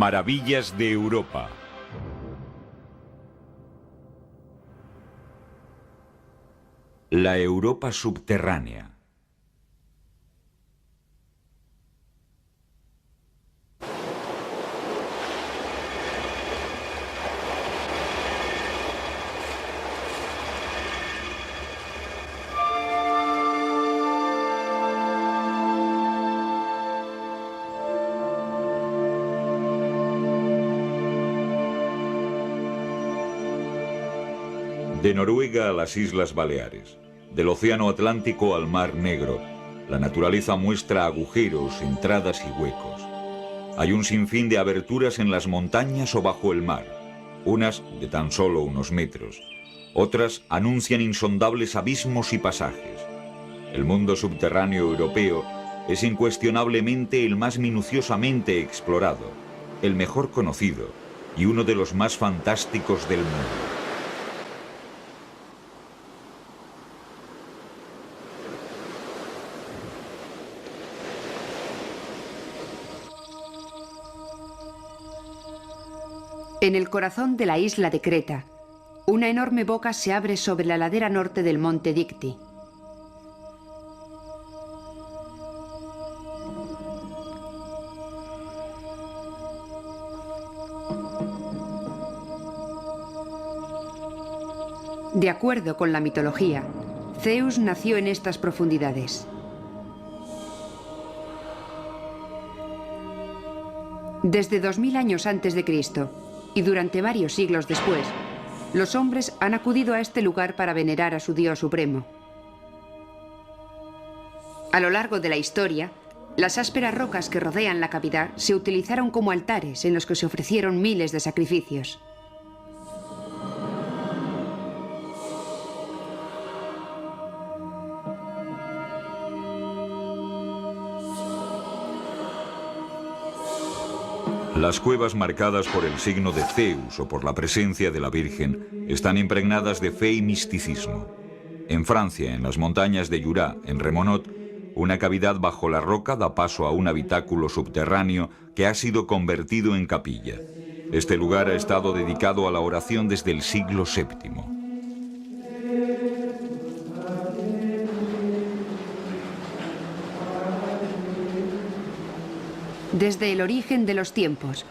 Maravillas de Europa. La Europa subterránea. De Noruega a las Islas Baleares, del Océano Atlántico al Mar Negro, la naturaleza muestra agujeros, entradas y huecos. Hay un sinfín de aberturas en las montañas o bajo el mar, unas de tan solo unos metros, otras anuncian insondables abismos y pasajes. El mundo subterráneo europeo es incuestionablemente el más minuciosamente explorado, el mejor conocido y uno de los más fantásticos del mundo. En el corazón de la isla de Creta, una enorme boca se abre sobre la ladera norte del monte Dicti. De acuerdo con la mitología, Zeus nació en estas profundidades. Desde 2000 años antes de Cristo, y durante varios siglos después, los hombres han acudido a este lugar para venerar a su dios supremo. A lo largo de la historia, las ásperas rocas que rodean la cavidad se utilizaron como altares en los que se ofrecieron miles de sacrificios. Las cuevas marcadas por el signo de Zeus o por la presencia de la Virgen están impregnadas de fe y misticismo. En Francia, en las montañas de Jura, en Remonot, una cavidad bajo la roca da paso a un habitáculo subterráneo que ha sido convertido en capilla. Este lugar ha estado dedicado a la oración desde el siglo VII. Desde el origen de los tiempos,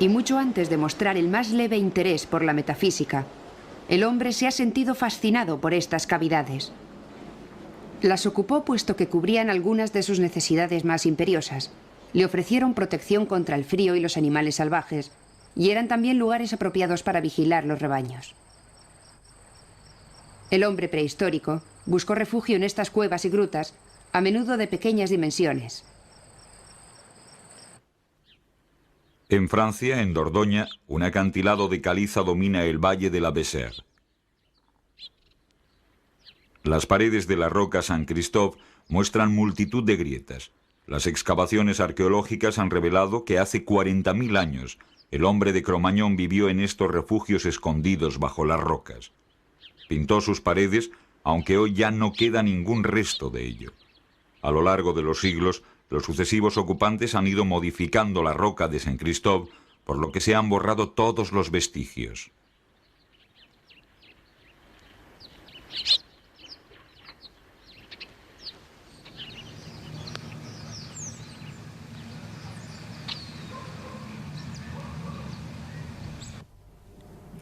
y mucho antes de mostrar el más leve interés por la metafísica, el hombre se ha sentido fascinado por estas cavidades. Las ocupó puesto que cubrían algunas de sus necesidades más imperiosas, le ofrecieron protección contra el frío y los animales salvajes, y eran también lugares apropiados para vigilar los rebaños. El hombre prehistórico buscó refugio en estas cuevas y grutas, a menudo de pequeñas dimensiones. En Francia, en Dordoña, un acantilado de caliza domina el valle de la Besère. Las paredes de la roca San Christophe muestran multitud de grietas. Las excavaciones arqueológicas han revelado que hace 40.000 años el hombre de Cro-Magnon vivió en estos refugios escondidos bajo las rocas. Pintó sus paredes, aunque hoy ya no queda ningún resto de ello. A lo largo de los siglos, los sucesivos ocupantes han ido modificando la roca de Saint Christophe, por lo que se han borrado todos los vestigios.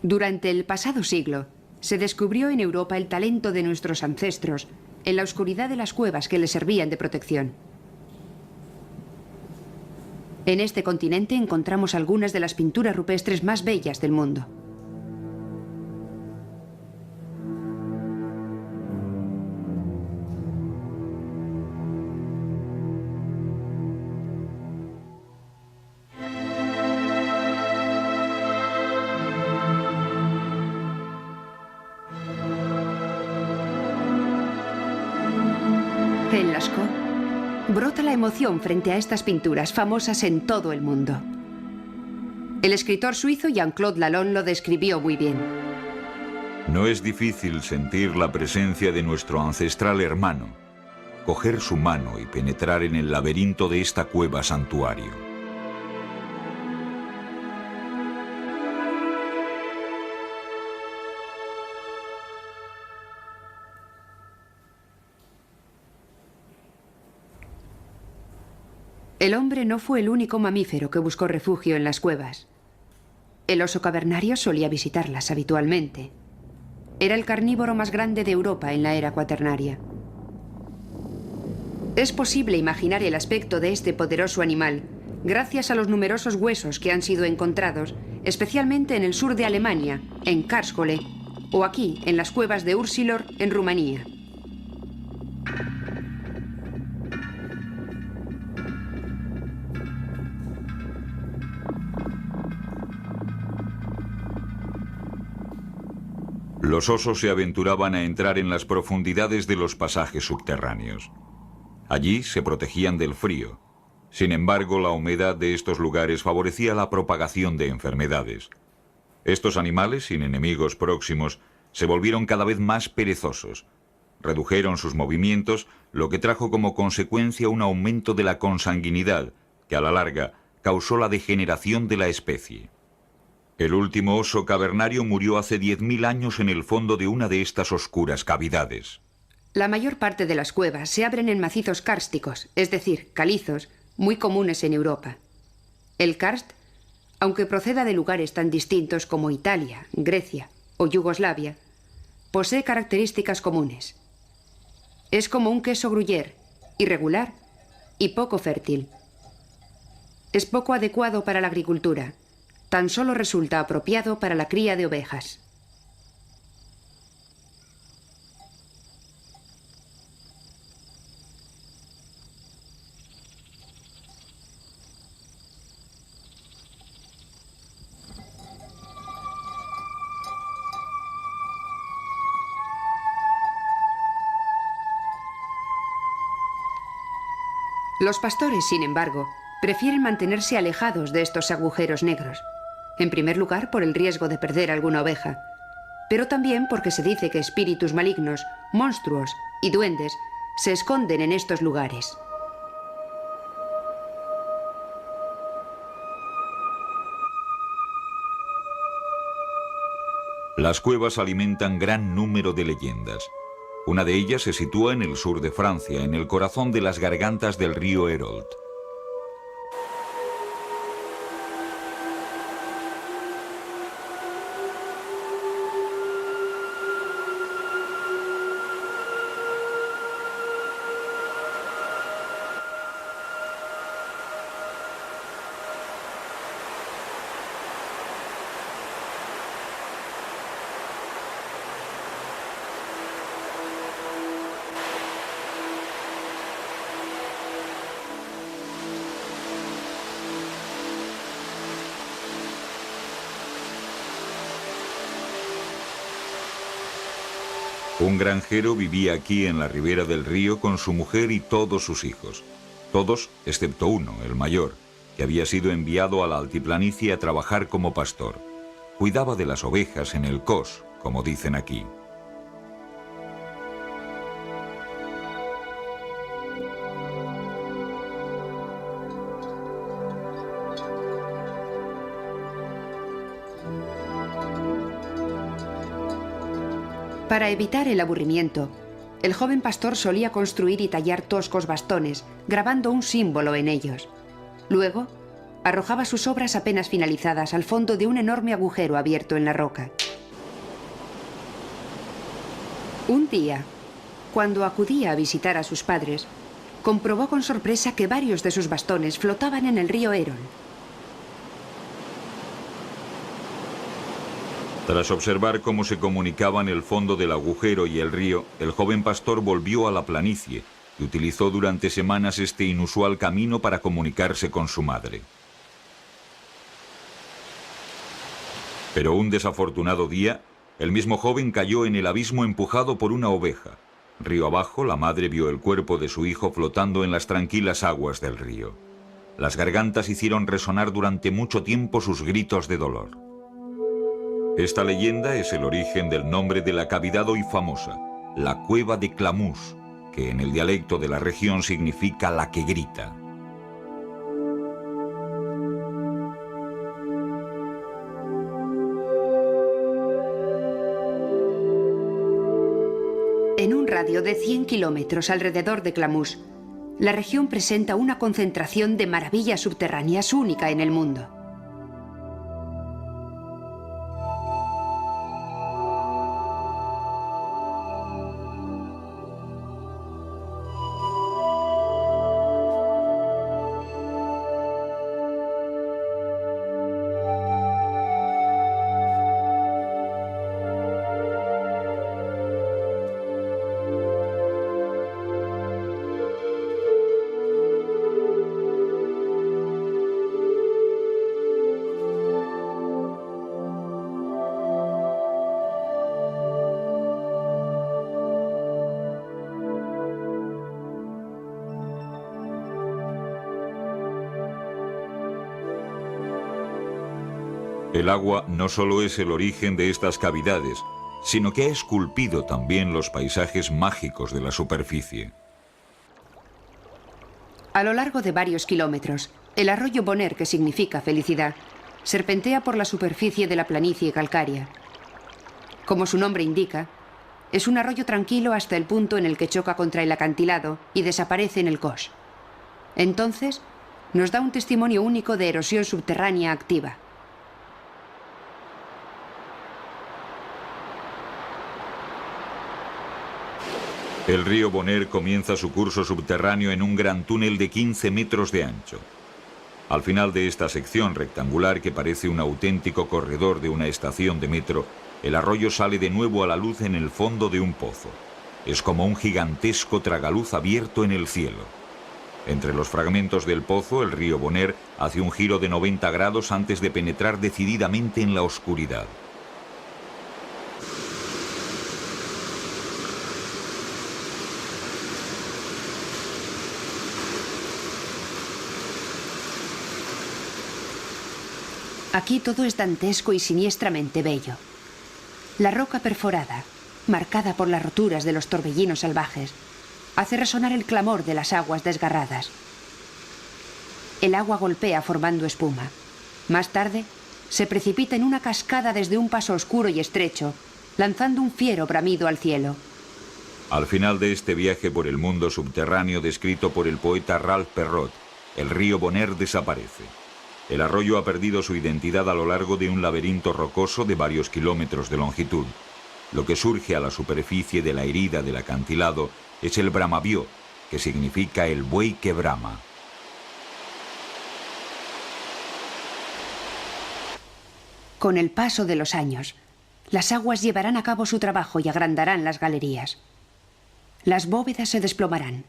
Durante el pasado siglo, se descubrió en Europa el talento de nuestros ancestros en la oscuridad de las cuevas que les servían de protección. En este continente encontramos algunas de las pinturas rupestres más bellas del mundo. En Lascaux brota la emoción frente a estas pinturas famosas en todo el mundo. El escritor suizo Jean-Claude Lalonde lo describió muy bien. No es difícil sentir la presencia de nuestro ancestral hermano, coger su mano y penetrar en el laberinto de esta cueva santuario. El hombre no fue el único mamífero que buscó refugio en las cuevas. El oso cavernario solía visitarlas habitualmente. Era el carnívoro más grande de Europa en la era cuaternaria. Es posible imaginar el aspecto de este poderoso animal gracias a los numerosos huesos que han sido encontrados, especialmente en el sur de Alemania, en Karlsruhe, o aquí, en las cuevas de Ursilor, en Rumanía. Los osos se aventuraban a entrar en las profundidades de los pasajes subterráneos. Allí se protegían del frío. Sin embargo, la humedad de estos lugares favorecía la propagación de enfermedades. Estos animales, sin enemigos próximos, se volvieron cada vez más perezosos. Redujeron sus movimientos, lo que trajo como consecuencia un aumento de la consanguinidad, que a la larga causó la degeneración de la especie. El último oso cavernario murió hace 10.000 años en el fondo de una de estas oscuras cavidades. La mayor parte de las cuevas se abren en macizos kársticos, es decir, calizos, muy comunes en Europa. El karst, aunque proceda de lugares tan distintos como Italia, Grecia o Yugoslavia, posee características comunes. Es como un queso gruyère, irregular y poco fértil. Es poco adecuado para la agricultura. Tan solo resulta apropiado para la cría de ovejas. Los pastores, sin embargo, prefieren mantenerse alejados de estos agujeros negros. En primer lugar, por el riesgo de perder alguna oveja, pero también porque se dice que espíritus malignos, monstruos y duendes se esconden en estos lugares. Las cuevas alimentan gran número de leyendas. Una de ellas se sitúa en el sur de Francia, en el corazón de las gargantas del río Hérault. Un granjero vivía aquí en la ribera del río con su mujer y todos sus hijos. Todos, excepto uno, el mayor, que había sido enviado a la altiplanicie a trabajar como pastor. Cuidaba de las ovejas en el cos, como dicen aquí. Para evitar el aburrimiento, el joven pastor solía construir y tallar toscos bastones, grabando un símbolo en ellos. Luego, arrojaba sus obras apenas finalizadas al fondo de un enorme agujero abierto en la roca. Un día, cuando acudía a visitar a sus padres, comprobó con sorpresa que varios de sus bastones flotaban en el río Eron. Tras observar cómo se comunicaban el fondo del agujero y el río, el joven pastor volvió a la planicie y utilizó durante semanas este inusual camino para comunicarse con su madre. Pero un desafortunado día, el mismo joven cayó en el abismo empujado por una oveja. Río abajo, la madre vio el cuerpo de su hijo flotando en las tranquilas aguas del río. Las gargantas hicieron resonar durante mucho tiempo sus gritos de dolor. Esta leyenda es el origen del nombre de la cavidad hoy famosa, la Cueva de Clamús, que en el dialecto de la región significa la que grita. En un radio de 100 kilómetros alrededor de Clamús, la región presenta una concentración de maravillas subterráneas única en el mundo. El agua no solo es el origen de estas cavidades, sino que ha esculpido también los paisajes mágicos de la superficie. A lo largo de varios kilómetros, el arroyo Bonner, que significa felicidad, serpentea por la superficie de la planicie calcárea. Como su nombre indica, es un arroyo tranquilo hasta el punto en el que choca contra el acantilado y desaparece en el Cosh. Entonces, nos da un testimonio único de erosión subterránea activa. El río Bonner comienza su curso subterráneo en un gran túnel de 15 metros de ancho. Al final de esta sección rectangular que parece un auténtico corredor de una estación de metro, el arroyo sale de nuevo a la luz en el fondo de un pozo. Es como un gigantesco tragaluz abierto en el cielo. Entre los fragmentos del pozo, el río Bonner hace un giro de 90 grados antes de penetrar decididamente en la oscuridad. Aquí todo es dantesco y siniestramente bello. La roca perforada, marcada por las roturas de los torbellinos salvajes, hace resonar el clamor de las aguas desgarradas. El agua golpea formando espuma. Más tarde, se precipita en una cascada desde un paso oscuro y estrecho, lanzando un fiero bramido al cielo. Al final de este viaje por el mundo subterráneo descrito por el poeta Ralph Perrot, el río Bonner desaparece. El arroyo ha perdido su identidad a lo largo de un laberinto rocoso de varios kilómetros de longitud. Lo que surge a la superficie de la herida del acantilado es el bramavió, que significa el buey que brama. Con el paso de los años, las aguas llevarán a cabo su trabajo y agrandarán las galerías. Las bóvedas se desplomarán.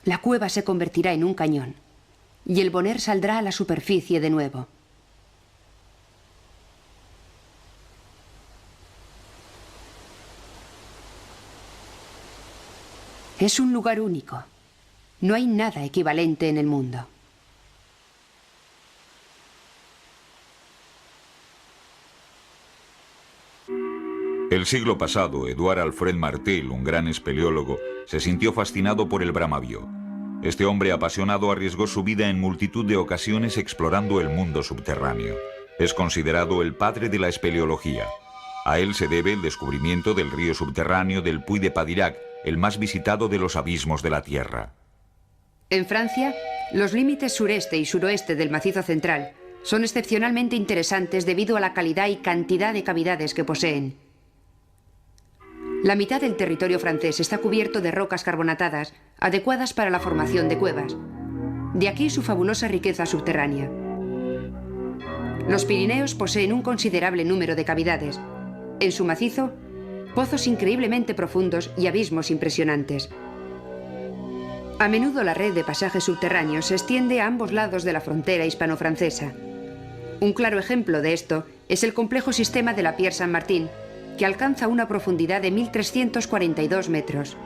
La cueva se convertirá en un cañón. Y el Bonner saldrá a la superficie de nuevo. Es un lugar único. No hay nada equivalente en el mundo. El siglo pasado, Edouard Alfred Martel, un gran espeleólogo, se sintió fascinado por el bramavió. Este hombre apasionado arriesgó su vida en multitud de ocasiones explorando el mundo subterráneo. Es considerado el padre de la espeleología. A él se debe el descubrimiento del río subterráneo del Puy de Padirac, el más visitado de los abismos de la Tierra. En Francia, los límites sureste y suroeste del macizo central son excepcionalmente interesantes debido a la calidad y cantidad de cavidades que poseen. La mitad del territorio francés está cubierto de rocas carbonatadas, adecuadas para la formación de cuevas. De aquí su fabulosa riqueza subterránea. Los Pirineos poseen un considerable número de cavidades. En su macizo, pozos increíblemente profundos y abismos impresionantes. A menudo la red de pasajes subterráneos se extiende a ambos lados de la frontera hispano-francesa. Un claro ejemplo de esto es el complejo sistema de la Pierre Saint-Martin, que alcanza una profundidad de 1.342 metros.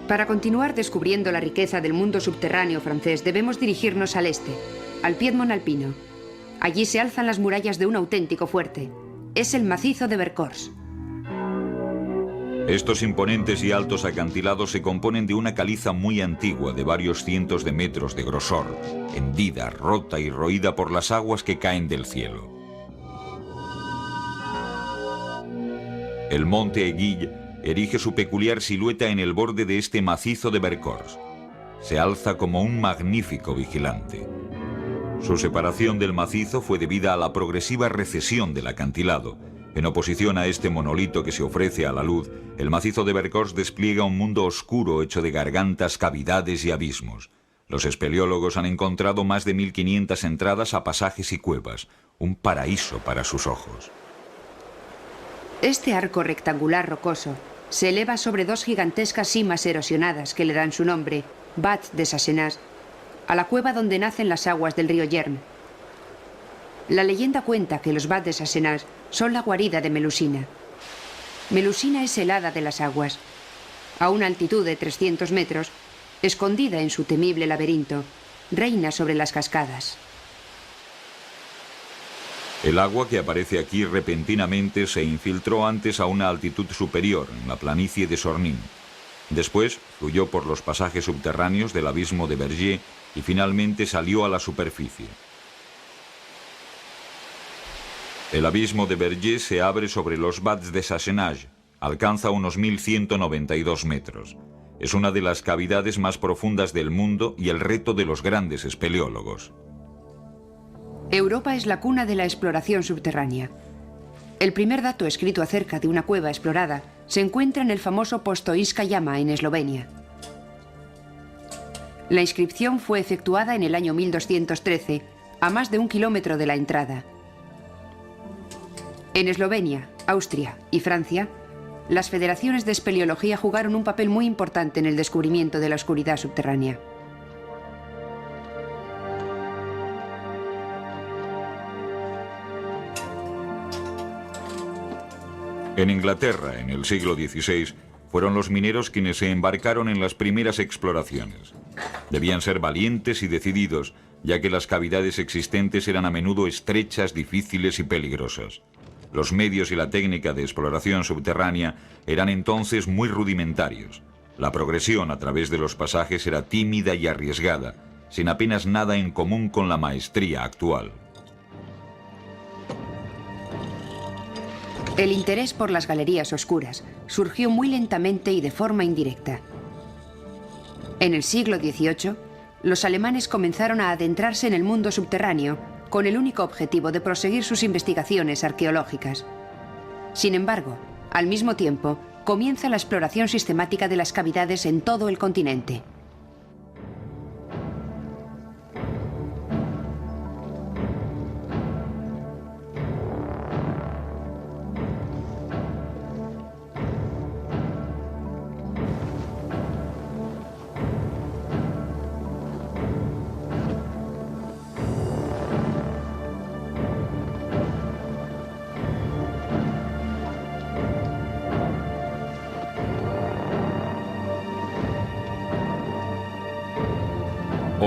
Para continuar descubriendo la riqueza del mundo subterráneo francés, debemos dirigirnos al este, al Piedmont alpino. Allí se alzan las murallas de un auténtico fuerte. Es el macizo de Vercors. Estos imponentes y altos acantilados se componen de una caliza muy antigua de varios cientos de metros de grosor, hendida, rota y roída por las aguas que caen del cielo. El monte Aiguille erige su peculiar silueta en el borde de este macizo de Vercors. Se alza como un magnífico vigilante. Su separación del macizo fue debida a la progresiva recesión del acantilado. En oposición a este monolito que se ofrece a la luz, el macizo de Vercors despliega un mundo oscuro hecho de gargantas, cavidades y abismos. Los espeleólogos han encontrado más de 1500 entradas a pasajes y cuevas, un paraíso para sus ojos. Este arco rectangular rocoso se eleva sobre dos gigantescas simas erosionadas que le dan su nombre, Bats de Sassenage, a la cueva donde nacen las aguas del río Yerme. La leyenda cuenta que los Bats de Sassenage son la guarida de Melusina. Melusina es el hada de las aguas. A una altitud de 300 metros, escondida en su temible laberinto, reina sobre las cascadas. El agua que aparece aquí repentinamente se infiltró antes a una altitud superior, en la planicie de Sornin. Después fluyó por los pasajes subterráneos del abismo de Vergier y finalmente salió a la superficie. El abismo de Vergier se abre sobre los Bats de Sassenage, alcanza unos 1192 metros. Es una de las cavidades más profundas del mundo y el reto de los grandes espeleólogos. Europa es la cuna de la exploración subterránea. El primer dato escrito acerca de una cueva explorada se encuentra en el famoso Postoiška Jama en Eslovenia. La inscripción fue efectuada en el año 1213, a más de 1 kilómetro de la entrada. En Eslovenia, Austria y Francia, las federaciones de espeleología jugaron un papel muy importante en el descubrimiento de la oscuridad subterránea. En Inglaterra, en el siglo XVI, fueron los mineros quienes se embarcaron en las primeras exploraciones. Debían ser valientes y decididos, ya que las cavidades existentes eran a menudo estrechas, difíciles y peligrosas. Los medios y la técnica de exploración subterránea eran entonces muy rudimentarios. La progresión a través de los pasajes era tímida y arriesgada, sin apenas nada en común con la maestría actual. El interés por las galerías oscuras surgió muy lentamente y de forma indirecta. En el siglo XVIII, los alemanes comenzaron a adentrarse en el mundo subterráneo con el único objetivo de proseguir sus investigaciones arqueológicas. Sin embargo, al mismo tiempo, comienza la exploración sistemática de las cavidades en todo el continente.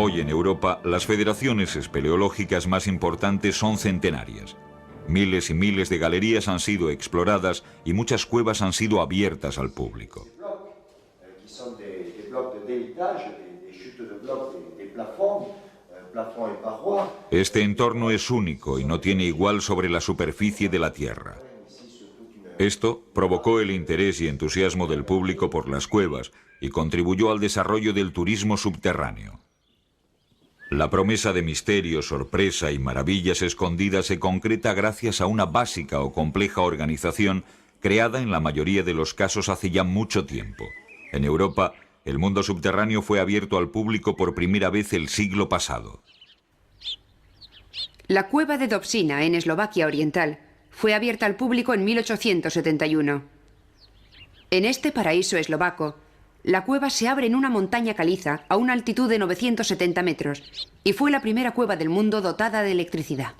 Hoy en Europa, las federaciones espeleológicas más importantes son centenarias. Miles y miles de galerías han sido exploradas y muchas cuevas han sido abiertas al público. Este entorno es único y no tiene igual sobre la superficie de la Tierra. Esto provocó el interés y entusiasmo del público por las cuevas y contribuyó al desarrollo del turismo subterráneo. La promesa de misterio, sorpresa y maravillas escondidas se concreta gracias a una básica o compleja organización creada en la mayoría de los casos hace ya mucho tiempo. En Europa, el mundo subterráneo fue abierto al público por primera vez el siglo pasado. La cueva de Dobšina, en Eslovaquia Oriental, fue abierta al público en 1871. En este paraíso eslovaco, la cueva se abre en una montaña caliza a una altitud de 970 metros y fue la primera cueva del mundo dotada de electricidad.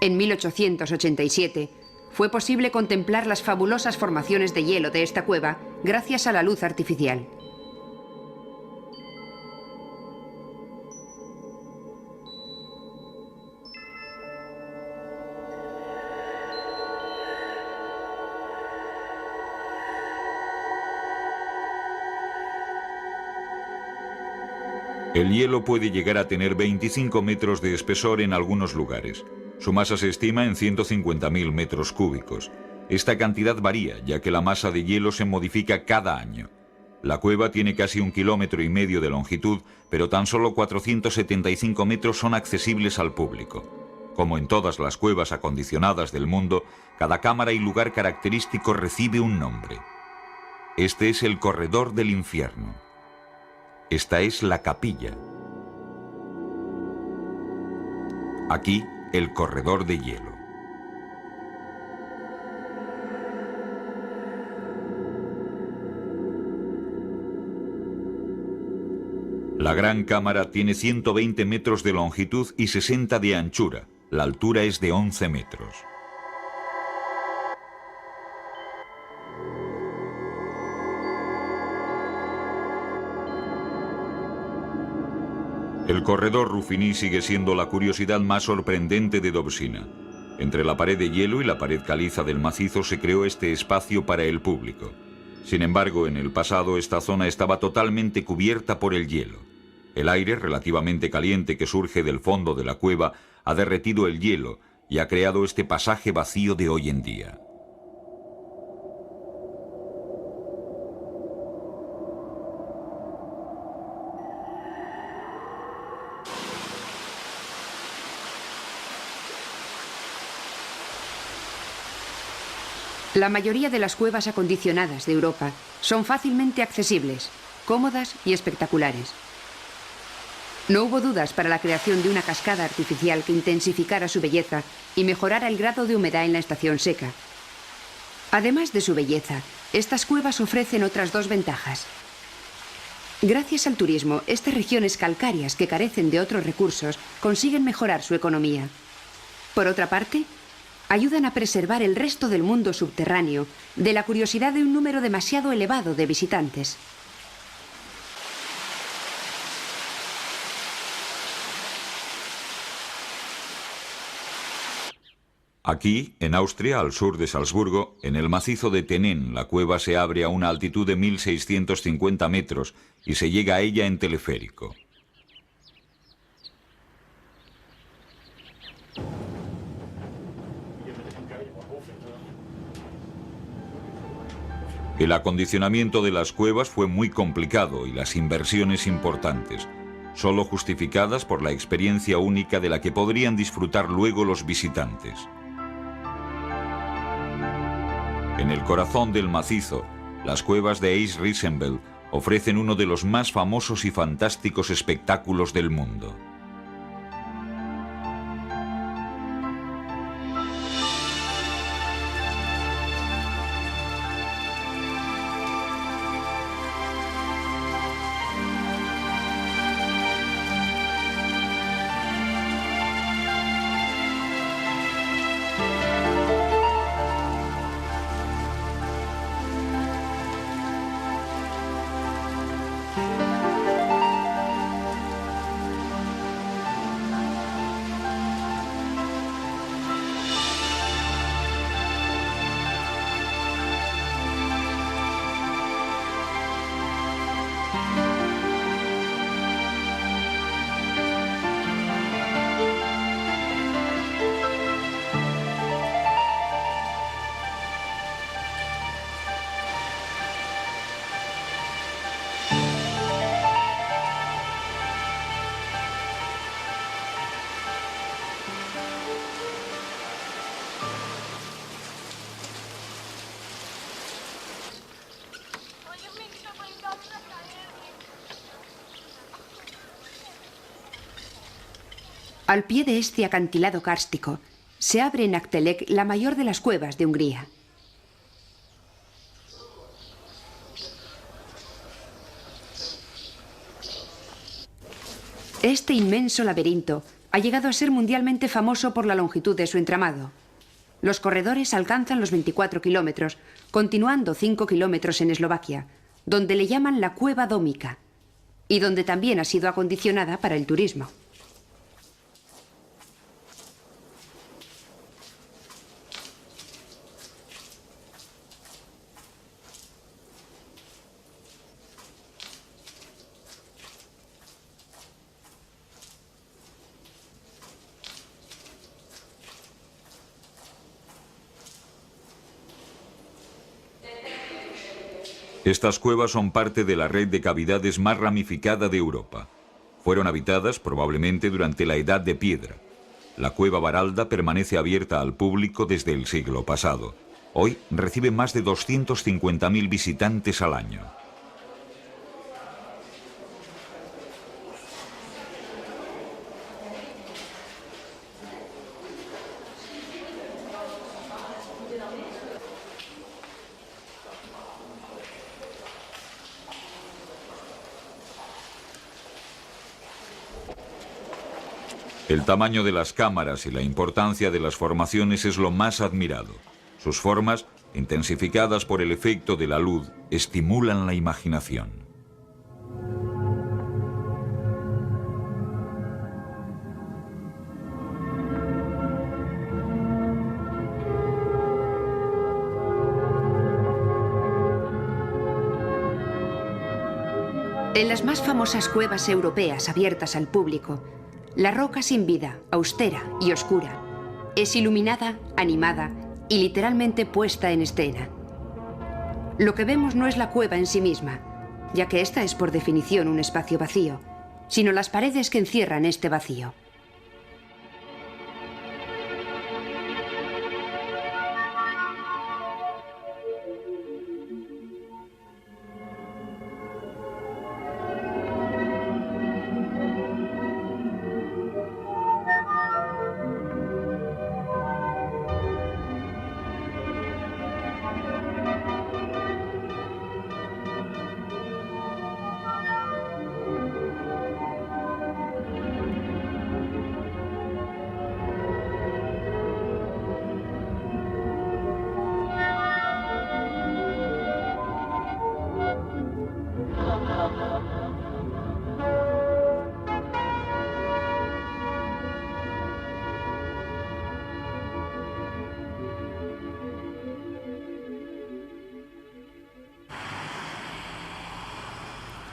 En 1887 fue posible contemplar las fabulosas formaciones de hielo de esta cueva gracias a la luz artificial. El hielo puede llegar a tener 25 metros de espesor en algunos lugares. Su masa se estima en 150.000 metros cúbicos. Esta cantidad varía, ya que la masa de hielo se modifica cada año. La cueva tiene casi 1,5 kilómetros de longitud, pero tan solo 475 metros son accesibles al público. Como en todas las cuevas acondicionadas del mundo, cada cámara y lugar característico recibe un nombre. Este es el corredor del infierno. Esta es la capilla. Aquí, el corredor de hielo. La gran cámara tiene 120 metros de longitud y 60 de anchura. La altura es de 11 metros. El corredor Ruffini sigue siendo la curiosidad más sorprendente de Dobšina. Entre la pared de hielo y la pared caliza del macizo se creó este espacio para el público. Sin embargo, en el pasado esta zona estaba totalmente cubierta por el hielo. El aire relativamente caliente que surge del fondo de la cueva ha derretido el hielo y ha creado este pasaje vacío de hoy en día. La mayoría de las cuevas acondicionadas de Europa son fácilmente accesibles, cómodas y espectaculares. No hubo dudas para la creación de una cascada artificial que intensificara su belleza y mejorara el grado de humedad en la estación seca. Además de su belleza, estas cuevas ofrecen otras dos ventajas. Gracias al turismo, estas regiones calcáreas que carecen de otros recursos consiguen mejorar su economía. Por otra parte, ayudan a preservar el resto del mundo subterráneo de la curiosidad de un número demasiado elevado de visitantes. Aquí, en Austria, al sur de Salzburgo, en el macizo de Tenen, la cueva se abre a una altitud de 1.650 metros y se llega a ella en teleférico. El acondicionamiento de las cuevas fue muy complicado y las inversiones importantes, solo justificadas por la experiencia única de la que podrían disfrutar luego los visitantes. En el corazón del macizo, las cuevas de Eis Riesenbeek ofrecen uno de los más famosos y fantásticos espectáculos del mundo. Al pie de este acantilado kárstico se abre en Aktelek la mayor de las cuevas de Hungría. Este inmenso laberinto ha llegado a ser mundialmente famoso por la longitud de su entramado. Los corredores alcanzan los 24 kilómetros, continuando 5 kilómetros en Eslovaquia, donde le llaman la Cueva Dómica, y donde también ha sido acondicionada para el turismo. Estas cuevas son parte de la red de cavidades más ramificada de Europa. Fueron habitadas probablemente durante la Edad de Piedra. La cueva Baralda permanece abierta al público desde el siglo pasado. Hoy recibe más de 250.000 visitantes al año. El tamaño de las cámaras y la importancia de las formaciones es lo más admirado. Sus formas, intensificadas por el efecto de la luz, estimulan la imaginación. En las más famosas cuevas europeas abiertas al público, la roca sin vida, austera y oscura, es iluminada, animada y literalmente puesta en escena. Lo que vemos no es la cueva en sí misma, ya que esta es por definición un espacio vacío, sino las paredes que encierran este vacío.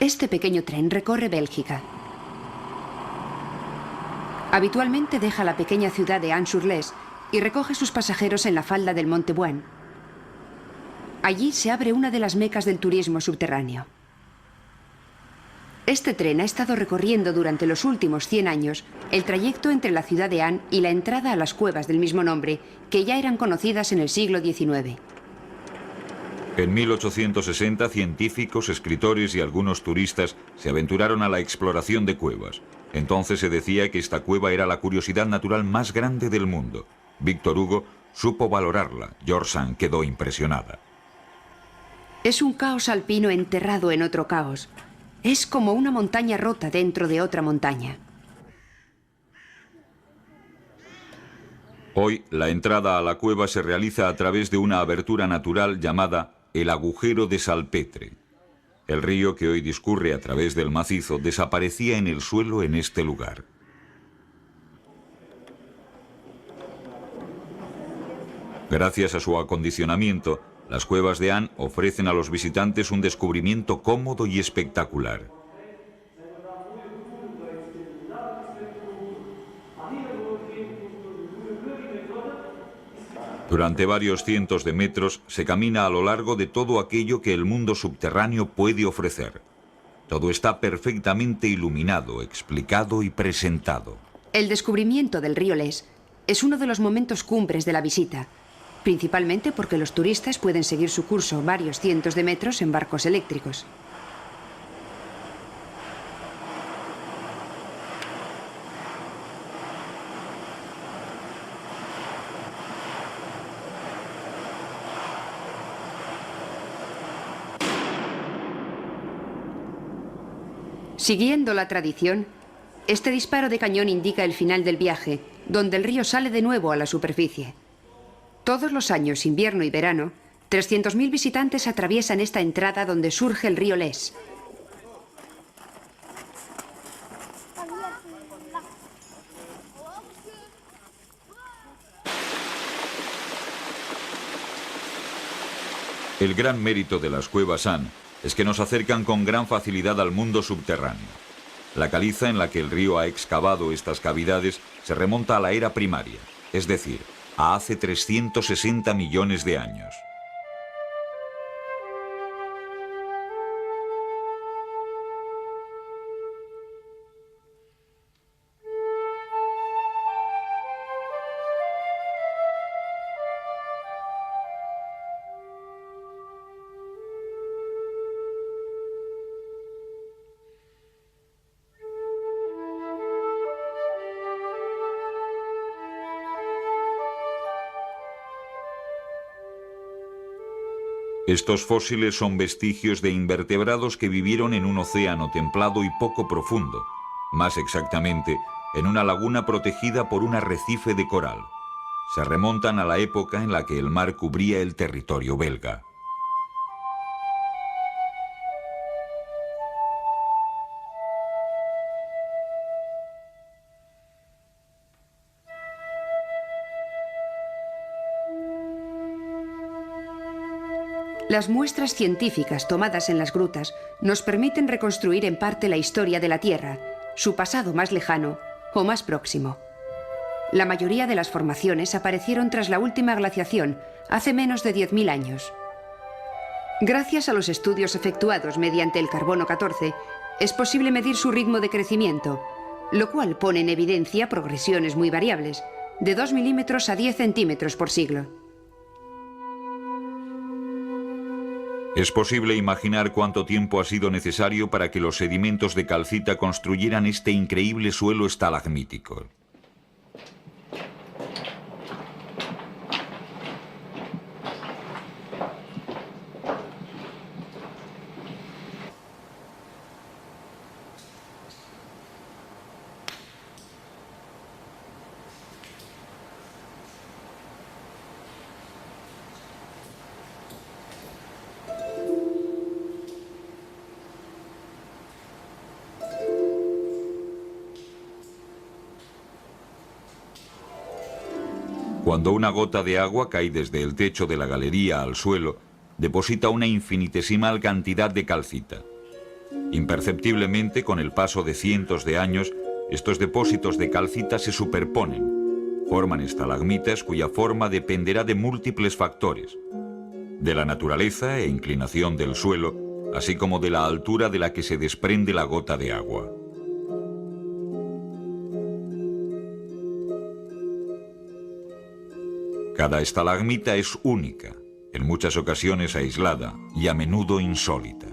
Este pequeño tren recorre Bélgica. Habitualmente deja la pequeña ciudad de Anne-sur-Lez y recoge sus pasajeros en la falda del Monte Buen. Allí se abre una de las mecas del turismo subterráneo. Este tren ha estado recorriendo durante los últimos 100 años el trayecto entre la ciudad de Anne y la entrada a las cuevas del mismo nombre, que ya eran conocidas en el siglo XIX. En 1860, científicos, escritores y algunos turistas se aventuraron a la exploración de cuevas. Entonces se decía que esta cueva era la curiosidad natural más grande del mundo. Víctor Hugo supo valorarla. George Sand quedó impresionada. Es un caos alpino enterrado en otro caos. Es como una montaña rota dentro de otra montaña. Hoy, la entrada a la cueva se realiza a través de una abertura natural llamada el agujero de Salpetre. El río que hoy discurre a través del macizo desaparecía en el suelo en este lugar. Gracias a su acondicionamiento, las cuevas de Anne ofrecen a los visitantes un descubrimiento cómodo y espectacular. Durante varios cientos de metros se camina a lo largo de todo aquello que el mundo subterráneo puede ofrecer. Todo está perfectamente iluminado, explicado y presentado. El descubrimiento del río Lez es uno de los momentos cumbres de la visita, principalmente porque los turistas pueden seguir su curso varios cientos de metros en barcos eléctricos. Siguiendo la tradición, este disparo de cañón indica el final del viaje, donde el río sale de nuevo a la superficie. Todos los años, invierno y verano, 300.000 visitantes atraviesan esta entrada donde surge el río Les. El gran mérito de las cuevas Han es que nos acercan con gran facilidad al mundo subterráneo. La caliza en la que el río ha excavado estas cavidades se remonta a la era primaria, es decir, a hace 360 millones de años. Estos fósiles son vestigios de invertebrados que vivieron en un océano templado y poco profundo, más exactamente, en una laguna protegida por un arrecife de coral. Se remontan a la época en la que el mar cubría el territorio belga. Las muestras científicas tomadas en las grutas nos permiten reconstruir en parte la historia de la Tierra, su pasado más lejano o más próximo. La mayoría de las formaciones aparecieron tras la última glaciación, hace menos de 10.000 años. Gracias a los estudios efectuados mediante el carbono 14, es posible medir su ritmo de crecimiento, lo cual pone en evidencia progresiones muy variables, de 2 milímetros a 10 centímetros por siglo. Es posible imaginar cuánto tiempo ha sido necesario para que los sedimentos de calcita construyeran este increíble suelo estalagmítico. Cuando una gota de agua cae desde el techo de la galería al suelo, deposita una infinitesimal cantidad de calcita. Imperceptiblemente, con el paso de cientos de años, estos depósitos de calcita se superponen, forman estalagmitas cuya forma dependerá de múltiples factores, de la naturaleza e inclinación del suelo, así como de la altura de la que se desprende la gota de agua. Cada estalagmita es única, en muchas ocasiones aislada y a menudo insólita.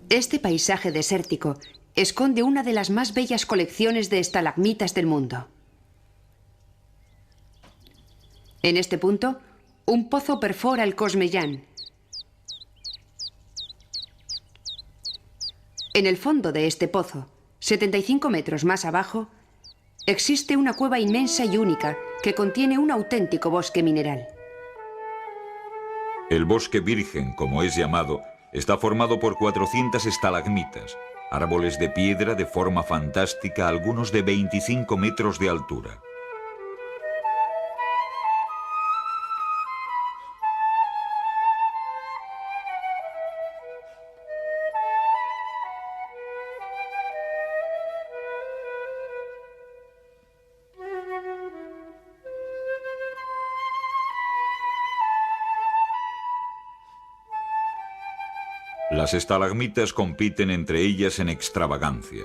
Este paisaje desértico esconde una de las más bellas colecciones de estalagmitas del mundo. En este punto, un pozo perfora el Cosmellán. En el fondo de este pozo, 75 metros más abajo, existe una cueva inmensa y única que contiene un auténtico bosque mineral. El bosque virgen, como es llamado, está formado por 400 estalagmitas, árboles de piedra de forma fantástica, algunos de 25 metros de altura. Las estalagmitas compiten entre ellas en extravagancia.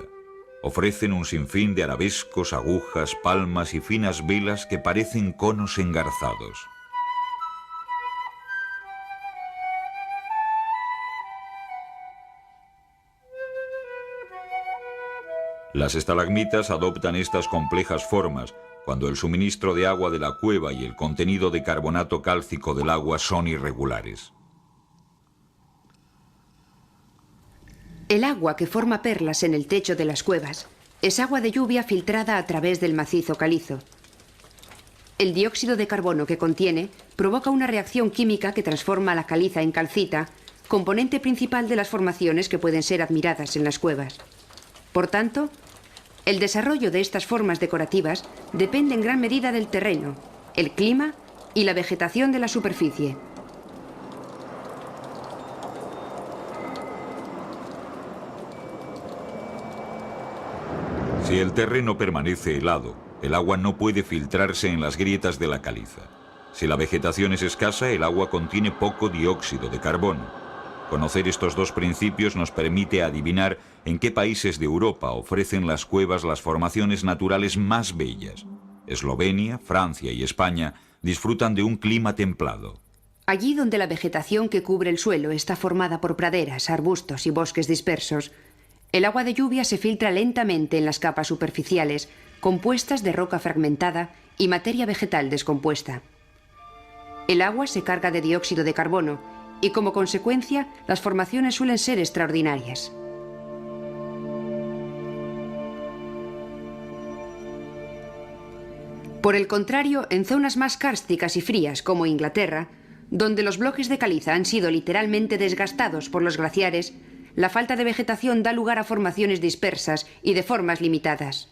Ofrecen un sinfín de arabescos, agujas, palmas y finas velas que parecen conos engarzados. Las estalagmitas adoptan estas complejas formas cuando el suministro de agua de la cueva y el contenido de carbonato cálcico del agua son irregulares. El agua que forma perlas en el techo de las cuevas es agua de lluvia filtrada a través del macizo calizo. El dióxido de carbono que contiene provoca una reacción química que transforma la caliza en calcita, componente principal de las formaciones que pueden ser admiradas en las cuevas. Por tanto, el desarrollo de estas formas decorativas depende en gran medida del terreno, el clima y la vegetación de la superficie. Si el terreno permanece helado, el agua no puede filtrarse en las grietas de la caliza. Si la vegetación es escasa, el agua contiene poco dióxido de carbono. Conocer estos dos principios nos permite adivinar en qué países de Europa ofrecen las cuevas las formaciones naturales más bellas. Eslovenia, Francia y España disfrutan de un clima templado. Allí donde la vegetación que cubre el suelo está formada por praderas, arbustos y bosques dispersos, el agua de lluvia se filtra lentamente en las capas superficiales, compuestas de roca fragmentada y materia vegetal descompuesta. El agua se carga de dióxido de carbono y, como consecuencia, las formaciones suelen ser extraordinarias. Por el contrario, en zonas más kársticas y frías, como Inglaterra, donde los bloques de caliza han sido literalmente desgastados por los glaciares, la falta de vegetación da lugar a formaciones dispersas y de formas limitadas.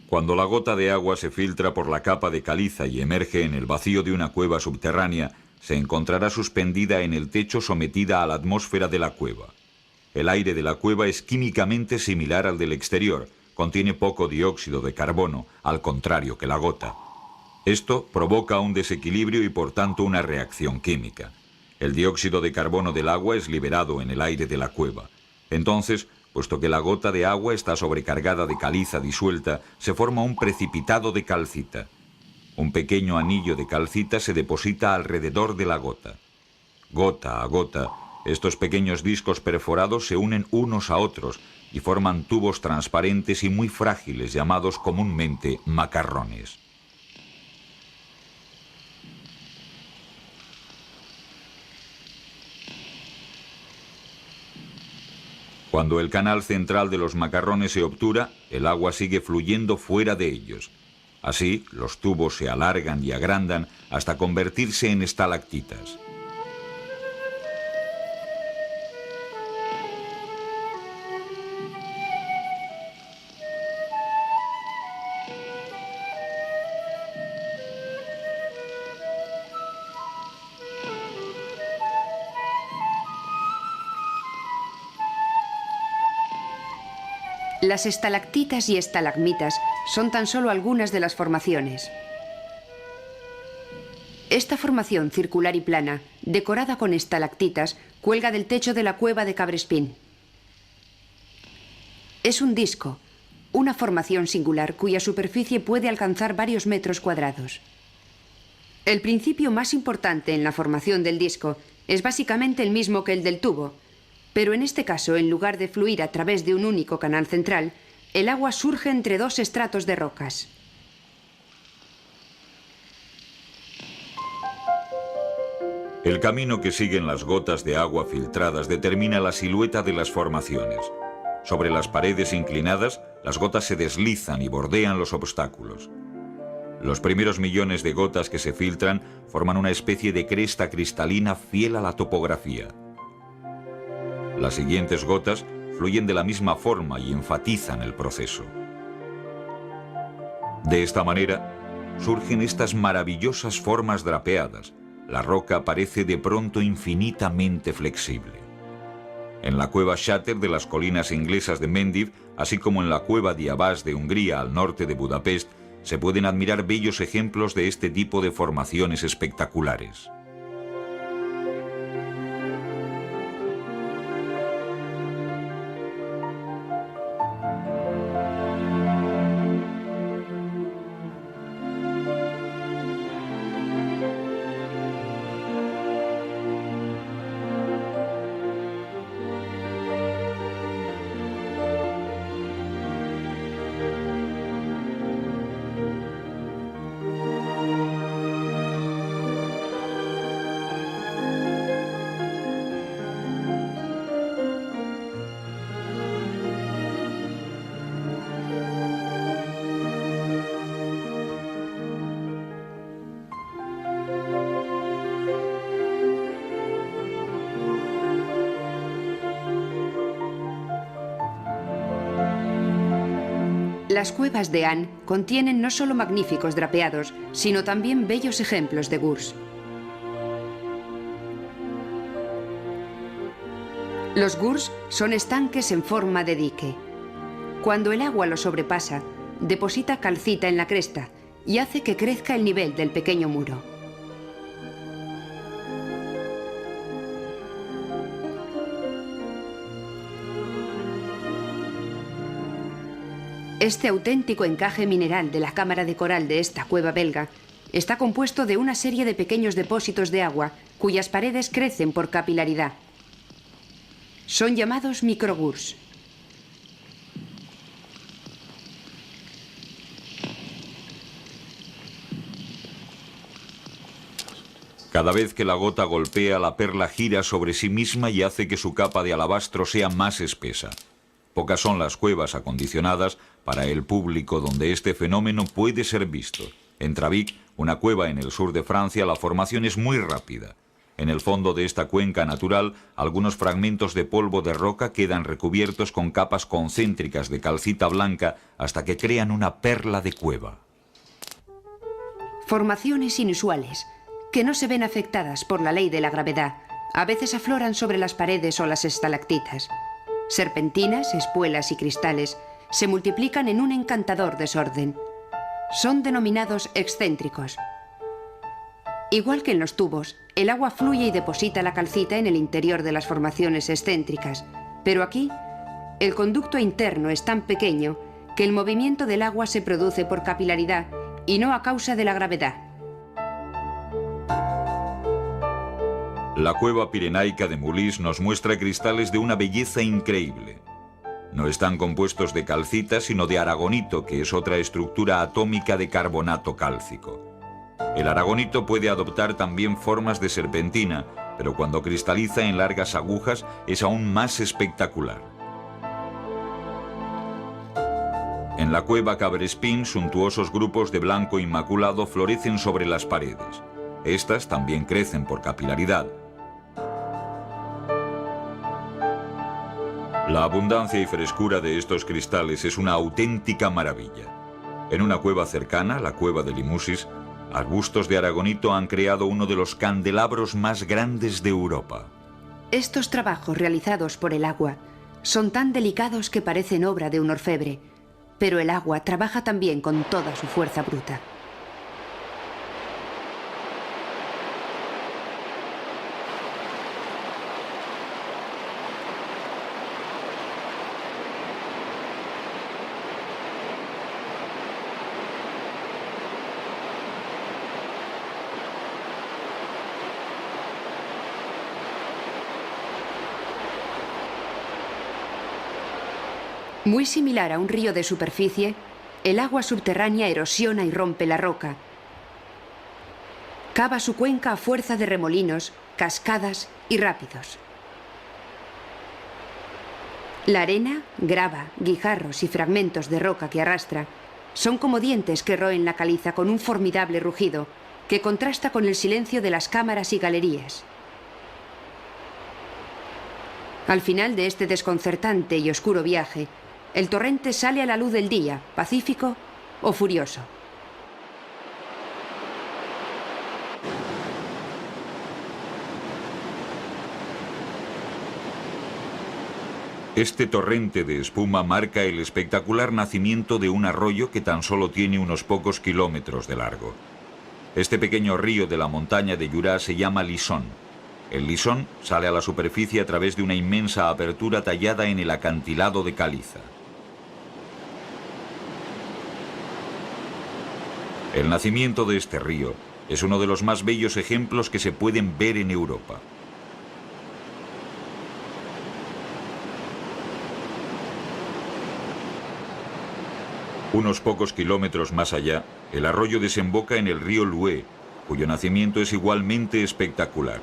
Cuando la gota de agua se filtra por la capa de caliza y emerge en el vacío de una cueva subterránea, se encontrará suspendida en el techo sometida a la atmósfera de la cueva. El aire de la cueva es químicamente similar al del exterior, contiene poco dióxido de carbono, al contrario que la gota. Esto provoca un desequilibrio y por tanto una reacción química. El dióxido de carbono del agua es liberado en el aire de la cueva. Entonces, puesto que la gota de agua está sobrecargada de caliza disuelta, se forma un precipitado de calcita. Un pequeño anillo de calcita se deposita alrededor de la gota. Gota a gota, estos pequeños discos perforados se unen unos a otros y forman tubos transparentes y muy frágiles llamados comúnmente macarrones. Cuando el canal central de los macarrones se obtura, el agua sigue fluyendo fuera de ellos. Así, los tubos se alargan y agrandan hasta convertirse en estalactitas. Las estalactitas y estalagmitas son tan solo algunas de las formaciones. Esta formación circular y plana, decorada con estalactitas, cuelga del techo de la cueva de Cabrespín. Es un disco, una formación singular cuya superficie puede alcanzar varios metros cuadrados. El principio más importante en la formación del disco es básicamente el mismo que el del tubo, pero en este caso, en lugar de fluir a través de un único canal central, el agua surge entre dos estratos de rocas. El camino que siguen las gotas de agua filtradas determina la silueta de las formaciones. Sobre las paredes inclinadas, las gotas se deslizan y bordean los obstáculos. Los primeros millones de gotas que se filtran forman una especie de cresta cristalina fiel a la topografía. Las siguientes gotas fluyen de la misma forma y enfatizan el proceso. De esta manera, surgen estas maravillosas formas drapeadas. La roca parece de pronto infinitamente flexible. En la cueva Shatter de las colinas inglesas de Mendiv, así como en la cueva Diabás de Hungría al norte de Budapest, se pueden admirar bellos ejemplos de este tipo de formaciones espectaculares. Las cuevas de Han contienen no solo magníficos drapeados, sino también bellos ejemplos de gurs. Los gurs son estanques en forma de dique. Cuando el agua lo sobrepasa, deposita calcita en la cresta y hace que crezca el nivel del pequeño muro. Este auténtico encaje mineral de la cámara de coral de esta cueva belga está compuesto de una serie de pequeños depósitos de agua cuyas paredes crecen por capilaridad. Son llamados microgurs. Cada vez que la gota golpea, la perla gira sobre sí misma y hace que su capa de alabastro sea más espesa. Pocas son las cuevas acondicionadas para el público donde este fenómeno puede ser visto. En Travic, una cueva en el sur de Francia, la formación es muy rápida. En el fondo de esta cuenca natural, algunos fragmentos de polvo de roca quedan recubiertos con capas concéntricas de calcita blanca hasta que crean una perla de cueva. Formaciones inusuales, que no se ven afectadas por la ley de la gravedad, a veces afloran sobre las paredes o las estalactitas. Serpentinas, espuelas y cristales se multiplican en un encantador desorden. Son denominados excéntricos. Igual que en los tubos, el agua fluye y deposita la calcita en el interior de las formaciones excéntricas, pero aquí el conducto interno es tan pequeño que el movimiento del agua se produce por capilaridad y no a causa de la gravedad. La cueva pirenaica de Moulis nos muestra cristales de una belleza increíble. No están compuestos de calcita, sino de aragonito, que es otra estructura atómica de carbonato cálcico. El aragonito puede adoptar también formas de serpentina, pero cuando cristaliza en largas agujas es aún más espectacular. En la cueva Cabrespin, suntuosos grupos de blanco inmaculado florecen sobre las paredes. Estas también crecen por capilaridad. La abundancia y frescura de estos cristales es una auténtica maravilla. En una cueva cercana, la cueva de Limousis, arbustos de aragonito han creado uno de los candelabros más grandes de Europa. Estos trabajos realizados por el agua son tan delicados que parecen obra de un orfebre, pero el agua trabaja también con toda su fuerza bruta. Muy similar a un río de superficie, el agua subterránea erosiona y rompe la roca. Cava su cuenca a fuerza de remolinos, cascadas y rápidos. La arena, grava, guijarros y fragmentos de roca que arrastra son como dientes que roen la caliza con un formidable rugido que contrasta con el silencio de las cámaras y galerías. Al final de este desconcertante y oscuro viaje, el torrente sale a la luz del día, pacífico o furioso. Este torrente de espuma marca el espectacular nacimiento de un arroyo que tan solo tiene unos pocos kilómetros de largo. Este pequeño río de la montaña de Jura se llama Lisson. El Lisson sale a la superficie a través de una inmensa apertura tallada en el acantilado de caliza. El nacimiento de este río es uno de los más bellos ejemplos que se pueden ver en Europa. Unos pocos kilómetros más allá, el arroyo desemboca en el río Louet, cuyo nacimiento es igualmente espectacular.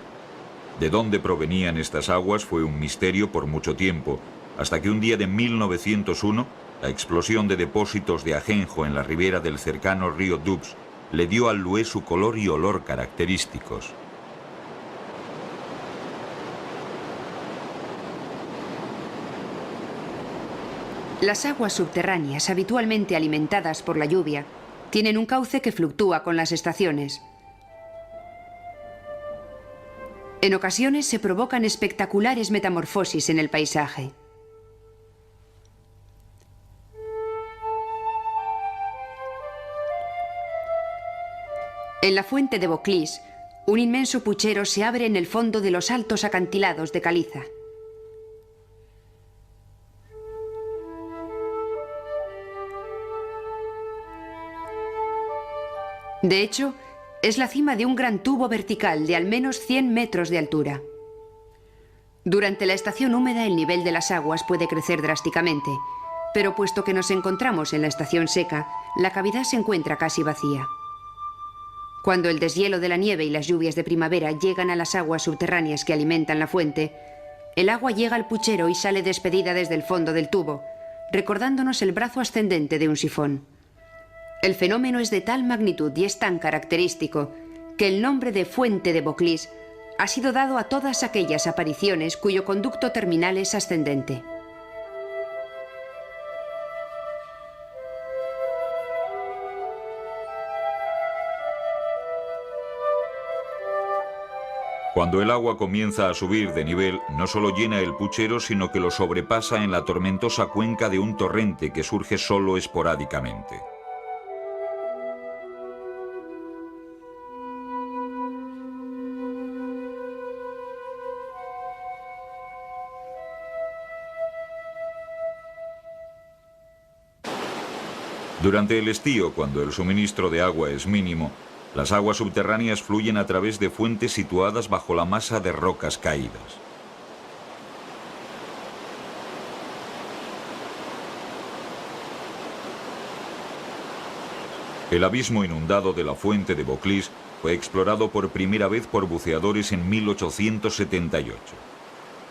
De dónde provenían estas aguas fue un misterio por mucho tiempo, hasta que un día de 1901, la explosión de depósitos de ajenjo en la ribera del cercano río Doubs le dio al Louet su color y olor característicos. Las aguas subterráneas, habitualmente alimentadas por la lluvia, tienen un cauce que fluctúa con las estaciones. En ocasiones se provocan espectaculares metamorfosis en el paisaje. En la fuente de Vauclise, un inmenso puchero se abre en el fondo de los altos acantilados de caliza. De hecho, es la cima de un gran tubo vertical de al menos 100 metros de altura. Durante la estación húmeda el nivel de las aguas puede crecer drásticamente, pero puesto que nos encontramos en la estación seca, la cavidad se encuentra casi vacía. Cuando el deshielo de la nieve y las lluvias de primavera llegan a las aguas subterráneas que alimentan la fuente, el agua llega al puchero y sale despedida desde el fondo del tubo, recordándonos el brazo ascendente de un sifón. El fenómeno es de tal magnitud y es tan característico que el nombre de fuente de Vauclise ha sido dado a todas aquellas apariciones cuyo conducto terminal es ascendente. Cuando el agua comienza a subir de nivel, no solo llena el puchero, sino que lo sobrepasa en la tormentosa cuenca de un torrente que surge solo esporádicamente. Durante el estío, cuando el suministro de agua es mínimo, las aguas subterráneas fluyen a través de fuentes situadas bajo la masa de rocas caídas. El abismo inundado de la fuente de Vauclise fue explorado por primera vez por buceadores en 1878.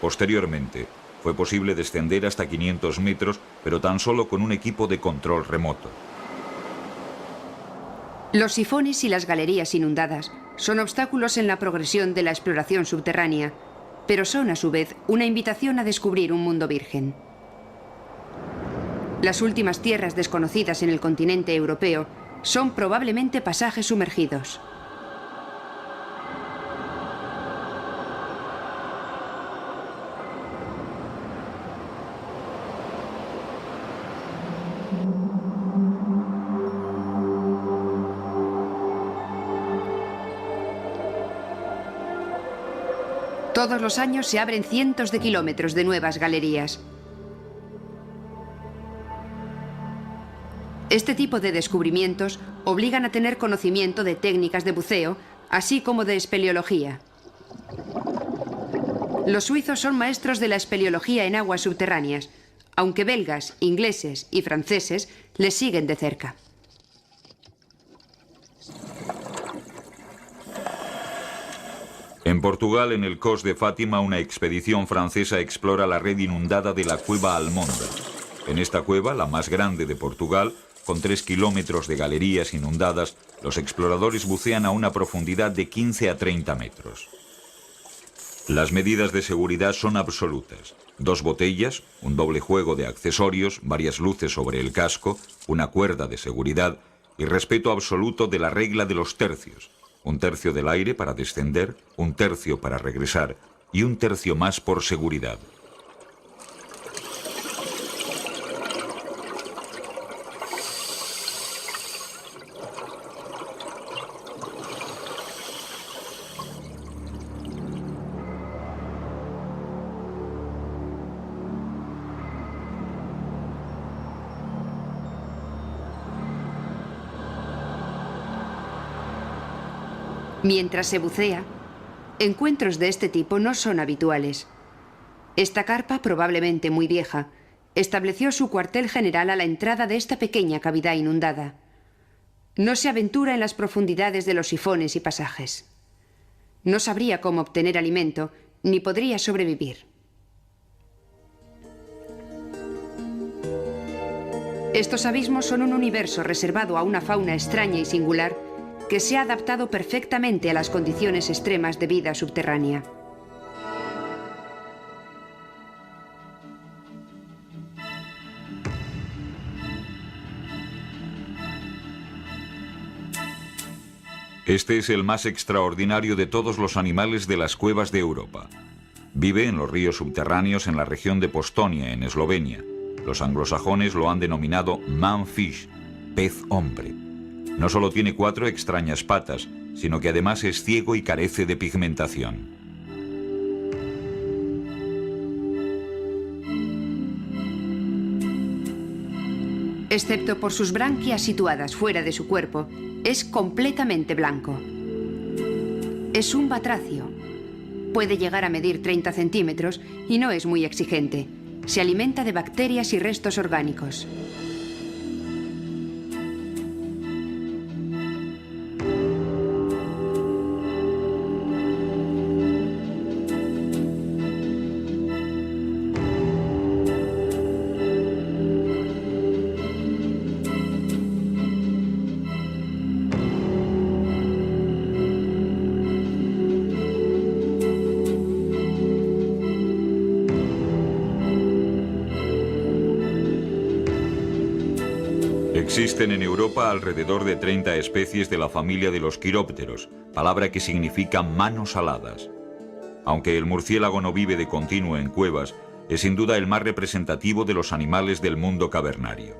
Posteriormente, fue posible descender hasta 500 metros, pero tan solo con un equipo de control remoto. Los sifones y las galerías inundadas son obstáculos en la progresión de la exploración subterránea, pero son a su vez una invitación a descubrir un mundo virgen. Las últimas tierras desconocidas en el continente europeo son probablemente pasajes sumergidos. Todos los años se abren cientos de kilómetros de nuevas galerías. Este tipo de descubrimientos obligan a tener conocimiento de técnicas de buceo, así como de espeleología. Los suizos son maestros de la espeleología en aguas subterráneas, aunque belgas, ingleses y franceses les siguen de cerca. En Portugal, en el Cós de Fátima, una expedición francesa explora la red inundada de la cueva Almonda. En esta cueva, la más grande de Portugal, con 3 kilómetros de galerías inundadas, los exploradores bucean a una profundidad de 15 a 30 metros. Las medidas de seguridad son absolutas. 2 botellas, un doble juego de accesorios, varias luces sobre el casco, una cuerda de seguridad y respeto absoluto de la regla de los tercios. 1/3 del aire para descender, 1/3 para regresar y 1/3 más por seguridad. Mientras se bucea, encuentros de este tipo no son habituales. Esta carpa, probablemente muy vieja, estableció su cuartel general a la entrada de esta pequeña cavidad inundada. No se aventura en las profundidades de los sifones y pasajes. No sabría cómo obtener alimento, ni podría sobrevivir. Estos abismos son un universo reservado a una fauna extraña y singular que se ha adaptado perfectamente a las condiciones extremas de vida subterránea. Este es el más extraordinario de todos los animales de las cuevas de Europa. Vive en los ríos subterráneos en la región de Postonia, en Eslovenia. Los anglosajones lo han denominado man-fish, pez hombre. No solo tiene 4 extrañas patas, sino que además es ciego y carece de pigmentación. Excepto por sus branquias situadas fuera de su cuerpo, es completamente blanco. Es un batracio. Puede llegar a medir 30 centímetros y no es muy exigente. Se alimenta de bacterias y restos orgánicos. Existen en Europa alrededor de 30 especies de la familia de los quirópteros, palabra que significa manos aladas. Aunque el murciélago no vive de continuo en cuevas, es sin duda el más representativo de los animales del mundo cavernario.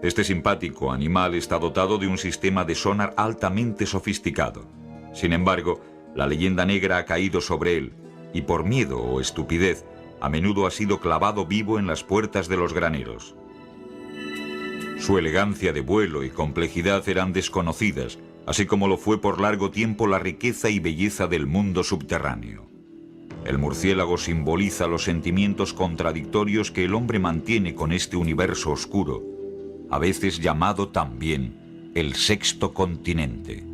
Este simpático animal está dotado de un sistema de sonar altamente sofisticado. Sin embargo, la leyenda negra ha caído sobre él, y por miedo o estupidez, a menudo ha sido clavado vivo en las puertas de los graneros. Su elegancia de vuelo y complejidad eran desconocidas, así como lo fue por largo tiempo la riqueza y belleza del mundo subterráneo. El murciélago simboliza los sentimientos contradictorios que el hombre mantiene con este universo oscuro, a veces llamado también el sexto continente.